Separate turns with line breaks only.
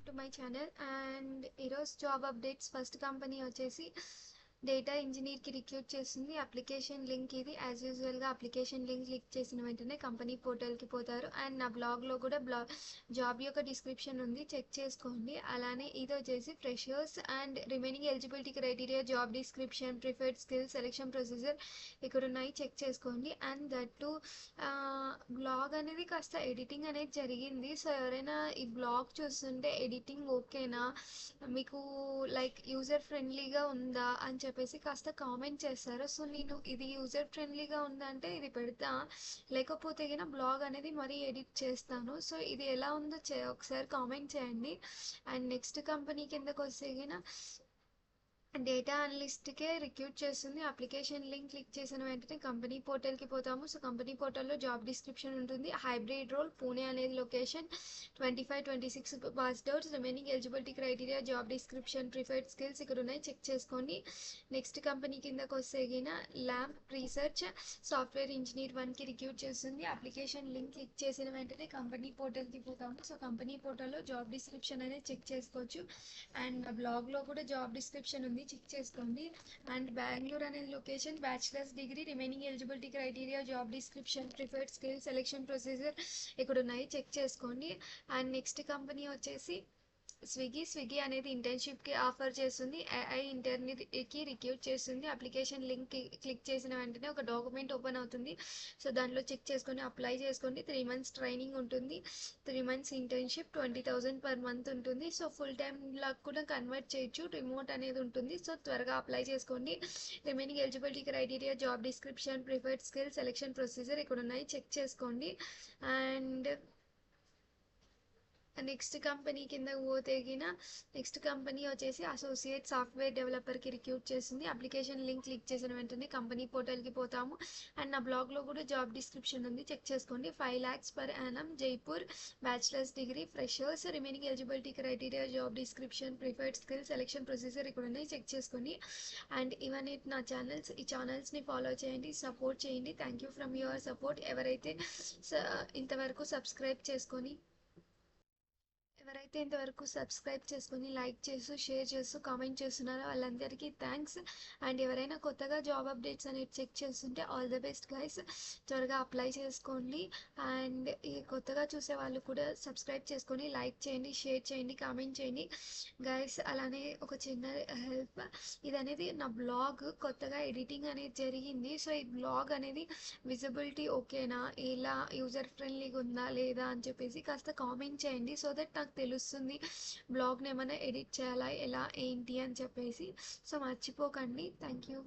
To my channel and ఈరోజు job updates. First company వచ్చేసి data ఇంజనీర్కి recruit చేస్తుంది. Application link ఇది. యాజ్ యూజువల్గా అప్లికేషన్ లింక్ క్లిక్ చేసిన వెంటనే కంపెనీ పోర్టల్కి పోతారు. అండ్ నా బ్లాగ్లో కూడా జాబ్ యొక్క డిస్క్రిప్షన్ ఉంది, చెక్ చేసుకోండి. అలానే ఇది వచ్చేసి freshers and remaining eligibility criteria, job description, preferred skills, selection procedure ఇక్కడ ఉన్నాయి, చెక్ చేసుకోండి. అండ్ దట్ టు బ్లాగ్ అనేది కాస్త ఎడిటింగ్ అనేది జరిగింది. సో ఎవరైనా ఈ బ్లాగ్ చూస్తుంటే ఎడిటింగ్ ఓకేనా, మీకు లైక్ యూజర్ ఫ్రెండ్లీగా ఉందా అని చెప్పేసి కాస్త కామెంట్ చేస్తారు. సో నేను ఇది యూజర్ ఫ్రెండ్లీగా ఉందంటే ఇది పెడతా, లేకపోతే గిన బ్లాగ్ అనేది మరీ ఎడిట్ చేస్తాను. సో ఇది ఎలా ఉందో ఒకసారి కామెంట్ చేయండి. అండ్ నెక్స్ట్ కంపెనీ కిందకు వస్తే గిన డేటా అనలిస్ట్కే రిక్రూట్ చేస్తుంది. అప్లికేషన్ లింక్ క్లిక్ చేసిన వెంటనే కంపెనీ పోర్టల్కి పోతాము. సో కంపెనీ పోర్టల్లో జాబ్ డిస్క్రిప్షన్ ఉంటుంది. హైబ్రిడ్ రోల్, పూణే అనేది location, 25-26 passed outs, remaining eligibility criteria, job description, preferred skills ఇక్కడ ఉన్నాయి, చెక్ చేసుకోండి. నెక్స్ట్ కంపెనీ కిందకు వస్తే గిన ల్యాంప్ రీసెర్చ్ సాఫ్ట్వేర్ ఇంజనీర్ 1కి రిక్రూట్ చేస్తుంది. అప్లికేషన్ లింక్ క్లిక్ చేసిన వెంటనే కంపెనీ పోర్టల్కి పోతాము. సో కంపెనీ పోర్టల్లో జాబ్ డిస్క్రిప్షన్ అనేది చెక్ చేసుకోవచ్చు. అండ్ బ్లాగ్లో కూడా జాబ్ డిస్క్రిప్షన్ ఉంది, చెక్ చేసుకోండి. అండ్ బెంగళూరు అనేది location, bachelors degree, remaining eligibility criteria, job description, preferred skill, selection procedure ఇక్కడ ఉన్నాయి, చెక్ చేసుకోండి. అండ్ నెక్స్ట్ కంపెనీ వచ్చేసి స్విగ్గీ అనేది ఇంటర్న్షిప్కి ఆఫర్ చేస్తుంది. ఏఐ ఇంటర్న్కి రిక్రూట్ చేస్తుంది. అప్లికేషన్ లింక్ క్లిక్ చేసిన వెంటనే ఒక డాక్యుమెంట్ ఓపెన్ అవుతుంది. సో దాంట్లో చెక్ చేసుకొని అప్లై చేసుకోండి. 3 months ట్రైనింగ్ ఉంటుంది, 3 months ఇంటర్న్షిప్, 20,000 per month ఉంటుంది. సో ఫుల్ టైమ్ లాగా కూడా కన్వర్ట్ చేయొచ్చు, రిమోట్ అనేది ఉంటుంది. సో త్వరగా అప్లై చేసుకోండి. Remaining eligibility criteria, job description, preferred skill, selection procedure ఇక్కడ ఉన్నాయి, చెక్ చేసుకోండి. అండ్ నెక్స్ట్ కంపెనీ కింద పోతే గిన నెక్స్ట్ కంపెనీ వచ్చేసి అసోసియేట్ సాఫ్ట్వేర్ డెవలపర్కి రిక్రూట్ చేస్తుంది. అప్లికేషన్ లింక్ క్లిక్ చేసిన వెంటనే కంపెనీ పోర్టల్కి పోతాము. అండ్ నా బ్లాగ్లో కూడా జాబ్ డిస్క్రిప్షన్ ఉంది, చెక్ చేసుకోండి. 5 lakhs per annum, Jaipur, bachelors degree, freshers, remaining eligibility criteria, job description, preferred skill, selection procedure ఇక్కడ ఉన్నాయి, చెక్ చేసుకోండి. అండ్ ఇవన్నీ నా ఛానల్స్, ఈ ఛానల్స్ని ఫాలో చేయండి, సపోర్ట్ చేయండి. Thank you from your support. ఎవరైతే ఇంతవరకు సబ్స్క్రైబ్ చేసుకొని లైక్ చేస్తూ, షేర్ చేస్తూ, కామెంట్ చేస్తున్నారో వాళ్ళందరికీ థ్యాంక్స్. అండ్ ఎవరైనా కొత్తగా జాబ్ అప్డేట్స్ అనేది చెక్ చేస్తుంటే ఆల్ ద బెస్ట్ గైస్, త్వరగా అప్లై చేసుకోండి. అండ్ ఈ కొత్తగా చూసే వాళ్ళు కూడా సబ్స్క్రైబ్ చేసుకొని లైక్ చేయండి, షేర్ చేయండి, కామెంట్ చేయండి గైస్. అలానే ఒక చిన్న హెల్ప్, ఇది అనేది నా బ్లాగ్ కొత్తగా ఎడిటింగ్ అనేది జరిగింది. సో ఈ బ్లాగ్ అనేది విజిబిలిటీ ఓకేనా, ఇలా యూజర్ ఫ్రెండ్లీగా ఉందా లేదా అని చెప్పేసి కాస్త కామెంట్ చేయండి. సో దట్ నాకు తెలుస్తుంది బ్లాగ్ని ఏమైనా ఎడిట్ చేయాలా, ఎలా ఏంటి అని చెప్పేసి. సో మర్చిపోకండి. Thank you.